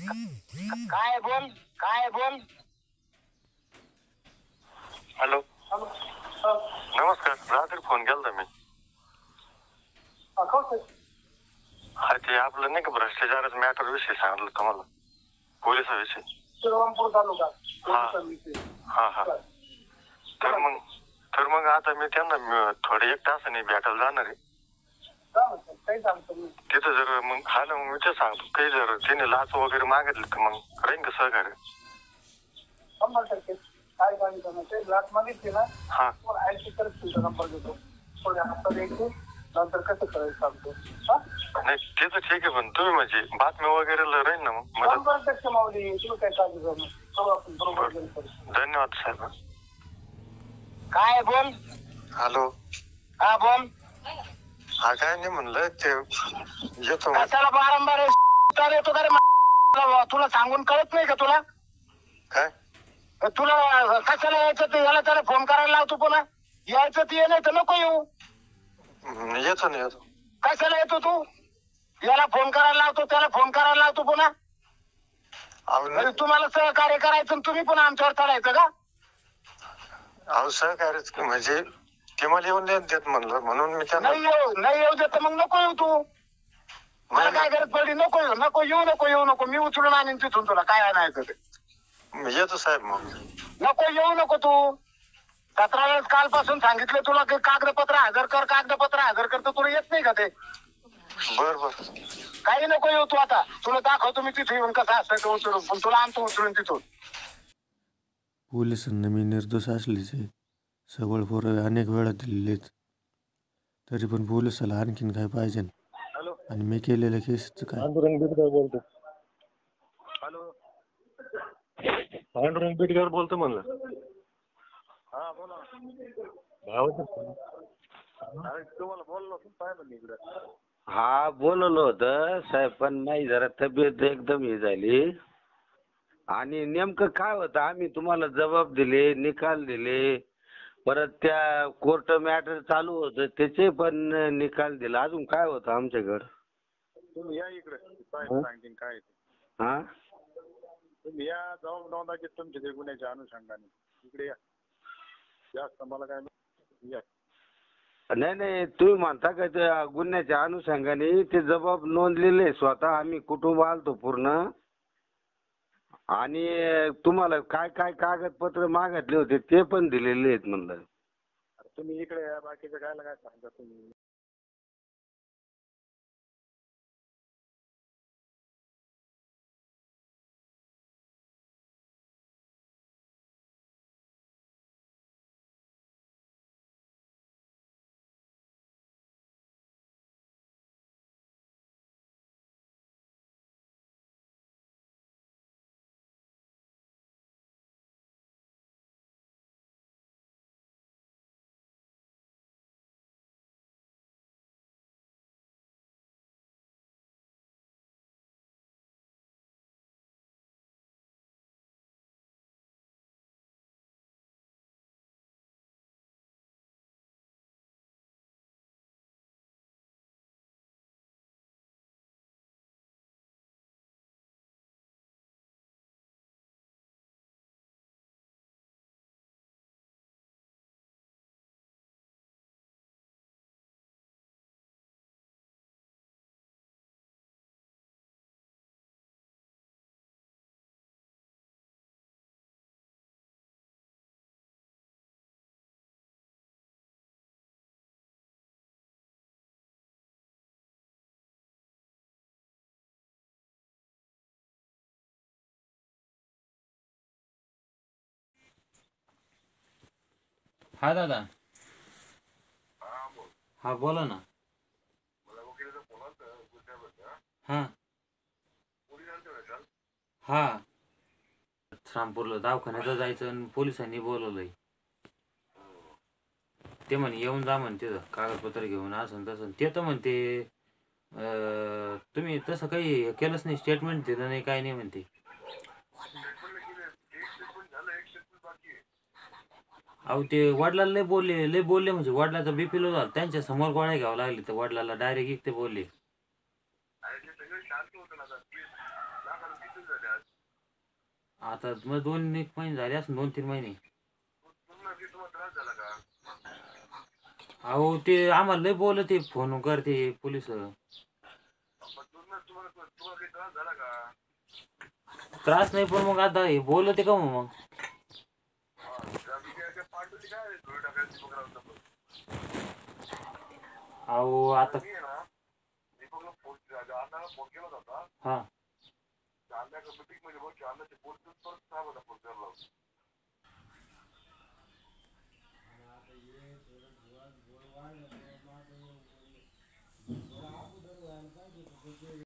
काय बोल काय बोल. हॅलो नमस्कार. रात्री फोन केला मी. हा ते आपलं नाही का भ्रष्टाचाराचा मॅटर विषयी सांगितलं तुम्हाला, पोलिसाविषयी. हा हा तर मग आता मी त्यांना थोडे 1 तासाने भेटायला जाणार आहे. तिथं जर मग हा ना मग मी ते सांगतो, काही जर त्याने लाच वगैरे मागितली तर मग राहीन का सहकार्य? 100% काय सांगितलं ते लाच मागितली ना. हा नंबर देतो थोडे हप्ता द्यायचे नंतर कसं करायचं सांगतो. नाही ते तर ठीक आहे, पण तुम्ही म्हणजे बातम्या वगैरे राहील ना मग. 100% माऊली तुला काय काळजी करू नको. आपण बरोबर धन्यवाद साहेब. काय बोल. हॅलो हा बोल. हा काय नाही म्हणलं ते येतो मग. कशाला वारंवार येतो का रे? तुला सांगून कळत नाही का तुला? काय तुला कशाला यायचं ते याला त्याला फोन करायला लावतो पुन्हा. यायचं ते नाही तर नको येऊ. येतो ना येतो. कशाला येतो तू? याला फोन करायला लावतो त्याला फोन करायला लावतो पुन्हा. म्हणजे तुम्हाला सहकार्य करायचं आणि तुम्ही पण आमच्यावर चढायचं का? अहो सहकार्यच म्हणजे ते मला येऊन देत म्हणलं म्हणून मी त्यांना. नाही येऊ देत मग नको येऊ तू. मला काय गरज पडली? नको येऊ नको. मी उचलून आणीन तिथून तुला काय आणायचं ते. येतो साहेब मग. नको येऊ नको तू. 17 वेळेस कालपासून सांगितलं तुला की कागदपत्र हजर कर तर तुला येत नाही का ते? बर काही नको येऊ तू. आता तुला दाखवतो मी तिथे येऊन कसं असतं ते उचलून. पण तुला आणतो उचलून तिथून. पोलिसांना मी निर्दोष असल्याचे सबळ पुरावे अनेक वेळा दिलेत, तरी पण पोलिसाला आणखीन काय पाहिजे आणि मी केलेल्या केसचं काय? पांडुरंग बिटकर बोलतो. हॅलो पांडुरंग बिटकर बोलतो म्हणलं. हा बोला. तुम्हाला बोललो साहेब इकडे. हा बोलवलं होतं साहेब, पण नाही जरा तब्येत एकदम हे झाली. आणि नेमकं काय होतं, आम्ही तुम्हाला जबाब दिले, निकाल दिले, परत त्या कोर्ट मॅटर चालू होतं त्याचे पण निकाल दिला. अजून काय होतं आमच्याकडं? तुम्ही या इकडे साहेब सांगतील काय ते. हा तुम्ही या जाऊन नोंदाचे तुमच्या ते गुन्ह्याच्या अनुषंगाने इकडे या. जास्त मला काय या. नाही तुम्ही म्हणता का त्या गुन्ह्याच्या अनुषंगाने ते जबाब नोंदलेले स्वतः आम्ही कुटुंब आलतो पूर्ण. आणि तुम्हाला काय काय कागदपत्र मागितले होते ते पण दिलेले आहेत म्हणलं. तुम्ही इकडे या, बाकीचं काय सांगता तुम्ही. हा दादा. हा बोला ना. हा हा श्रामपूरला दवाखान्यात जायचं आणि पोलिसांनी बोलवलंय. ते म्हणे येऊन जा म्हणते, कागदपत्र घेऊन असं तसं. ते तर म्हणते तुम्ही तसं काही केलंच नाही, स्टेटमेंट दिलं नाही, काय नाही म्हणते. अहो ते वडिलाला लय बोलले म्हणजे वडिलाचा बीपी लो झाला. त्यांच्या समोर गोळ्या घ्यावं लागले तर वडिलाला डायरेक्ट ते बोलले. आता मग 2 एक महिने झाले असं 2-3 महिने. अहो ते आम्हाला लय बोलते फोन करते पोलिस. त्रास नाही पण मग आता हे बोलते का मग. अहो आता हा